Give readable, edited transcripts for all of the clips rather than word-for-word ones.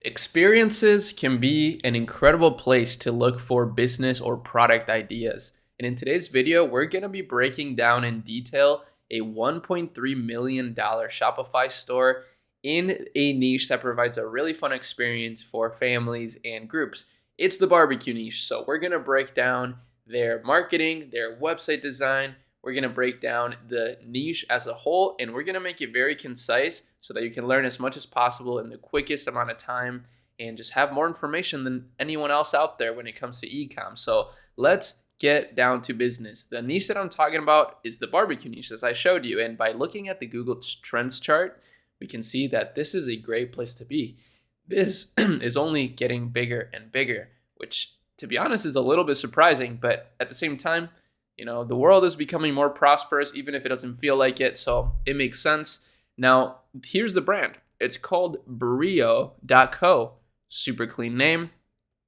Experiences can be an incredible place to look for business or product ideas. And in today's video, we're going to be breaking down in detail a $1.3 million Shopify store in a niche that provides a really fun experience for families and groups. It's the barbecue niche. So we're going to break down their marketing, their website design. We're going to break down the niche as a whole, and we're going to make it very concise so that you can learn as much as possible in the quickest amount of time and just have more information than anyone else out there when it comes to e-com. So let's get down to business. The niche that I'm talking about is the barbecue niche, as I showed you. And by looking at the Google Trends chart, we can see that this is a great place to be. This is only getting bigger and bigger, which, to be honest, is a little bit surprising. But at the same time, the world is becoming more prosperous, even if it doesn't feel like it. So it makes sense. Now, here's the brand. It's called Brio.co. Super clean name.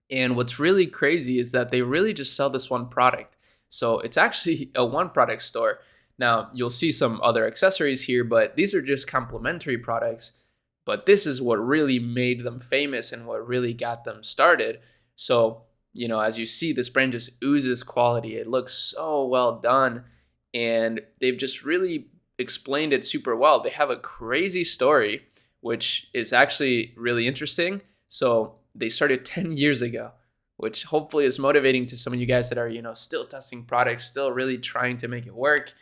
And what's really crazy is that they really just sell this one product. So it's actually a one product store. Now, you'll see some other accessories here, but these are just complementary products. But this is what really made them famous and what really got them started. So as you see, this brand just oozes quality. It looks so well done, and they've just really explained it super well. They have a crazy story, which is actually really interesting. So they started 10 years ago, which hopefully is motivating to some of you guys that are, still testing products, still really trying to make it work.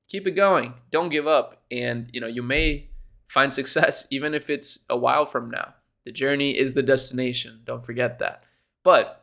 Keep it going. Don't give up. And, you may find success even if it's a while from now. The journey is the destination. Don't forget that. But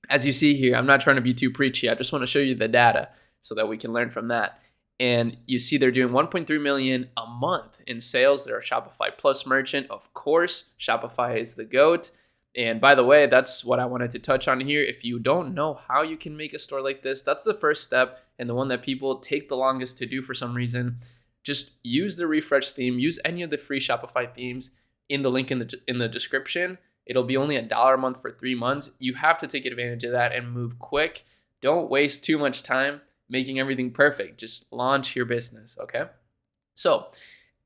as you see here, I'm not trying to be too preachy. I just want to show you the data so that we can learn from that. And you see they're doing 1.3 million a month in sales. They're a Shopify Plus merchant. Of course, Shopify is the GOAT. And by the way, that's what I wanted to touch on here. If you don't know how you can make a store like this, that's the first step and the one that people take the longest to do for some reason. Just use the refresh theme. Use any of the free Shopify themes in the link in the description. It'll be only $1 a month for 3 months. You have to take advantage of that and move quick. Don't waste too much time making everything perfect. Just launch your business, okay? So,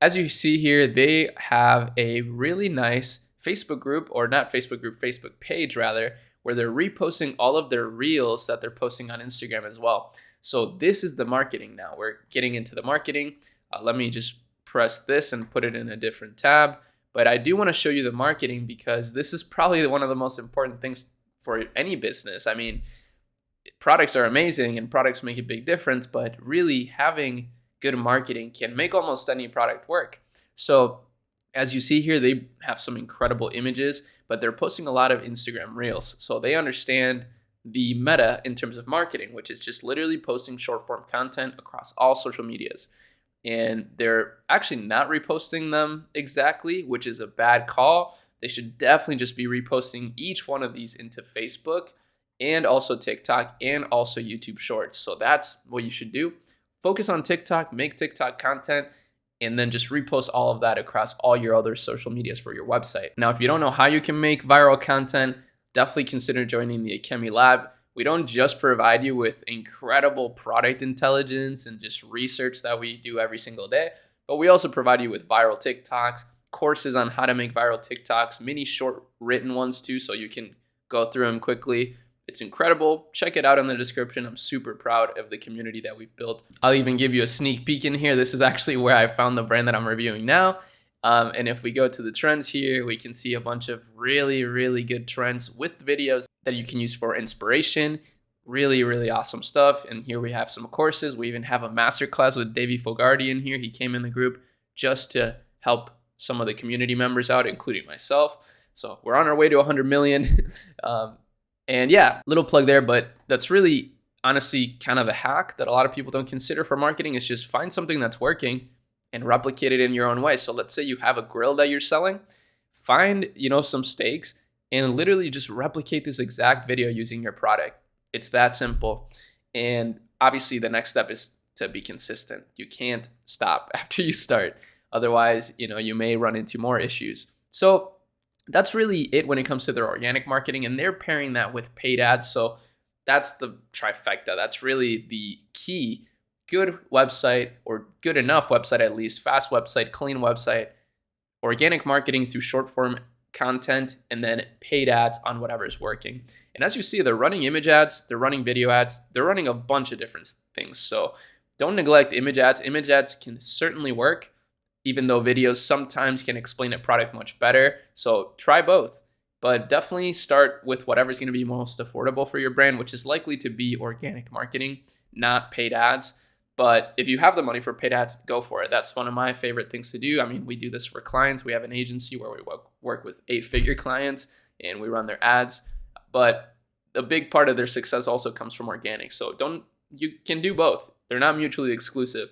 as you see here, they have a really nice Facebook group, or not Facebook group, Facebook page rather, where they're reposting all of their reels that they're posting on Instagram as well. So this is the marketing now. We're getting into the marketing. Let me just press this and put it in a different tab. But I do want to show you the marketing because this is probably one of the most important things for any business. I mean, products are amazing and products make a big difference, but really having good marketing can make almost any product work. So as you see here, they have some incredible images, but they're posting a lot of Instagram Reels. So they understand the meta in terms of marketing, which is just literally posting short form content across all social medias. And they're actually not reposting them exactly, which is a bad call. They should definitely just be reposting each one of these into Facebook and also TikTok and also YouTube Shorts. So that's what you should do. Focus on TikTok, make TikTok content, and then just repost all of that across all your other social medias for your website. Now, if you don't know how you can make viral content, definitely consider joining the Akemi Lab. We don't just provide you with incredible product intelligence and just research that we do every single day, but we also provide you with viral TikToks, courses on how to make viral TikToks, mini short written ones too, so you can go through them quickly. It's incredible. Check it out in the description. I'm super proud of the community that we've built. I'll even give you a sneak peek in here. This is actually where I found the brand that I'm reviewing now. And if we go to the trends here, we can see a bunch of really, really good trends with videos that you can use for inspiration. Really, really awesome stuff. And here we have some courses. We even have a masterclass with Davey Fogarty in here. He came in the group just to help some of the community members out, including myself. So we're on our way to 100 million. And yeah, little plug there, but that's really honestly kind of a hack that a lot of people don't consider for marketing. Is just find something that's working and replicate it in your own way. So let's say you have a grill that you're selling, find, some steaks and literally just replicate this exact video using your product. It's that simple. And obviously the next step is to be consistent. You can't stop after you start. Otherwise, you may run into more issues. So that's really it when it comes to their organic marketing, and they're pairing that with paid ads. So that's the trifecta. That's really the key. Good website, or good enough website at least, fast website, clean website, organic marketing through short form content, and then paid ads on whatever is working. And as you see, they're running image ads, they're running video ads, they're running a bunch of different things. So don't neglect image ads. Image ads can certainly work, even though videos sometimes can explain a product much better. So try both, but definitely start with whatever's going to be most affordable for your brand, which is likely to be organic marketing, not paid ads. But if you have the money for paid ads, go for it. That's one of my favorite things to do. I mean, we do this for clients. We have an agency where we work with 8-figure clients and we run their ads. But a big part of their success also comes from organic. So you can do both. They're not mutually exclusive.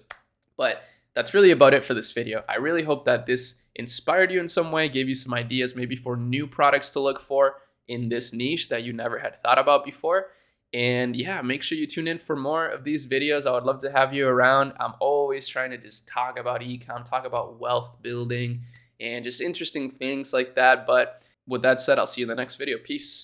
But that's really about it for this video. I really hope that this inspired you in some way, gave you some ideas maybe for new products to look for in this niche that you never had thought about before. And yeah, make sure you tune in for more of these videos. I would love to have you around. I'm always trying to just talk about e-com, talk about wealth building, and just interesting things like that. But with that said, I'll see you in the next video. Peace.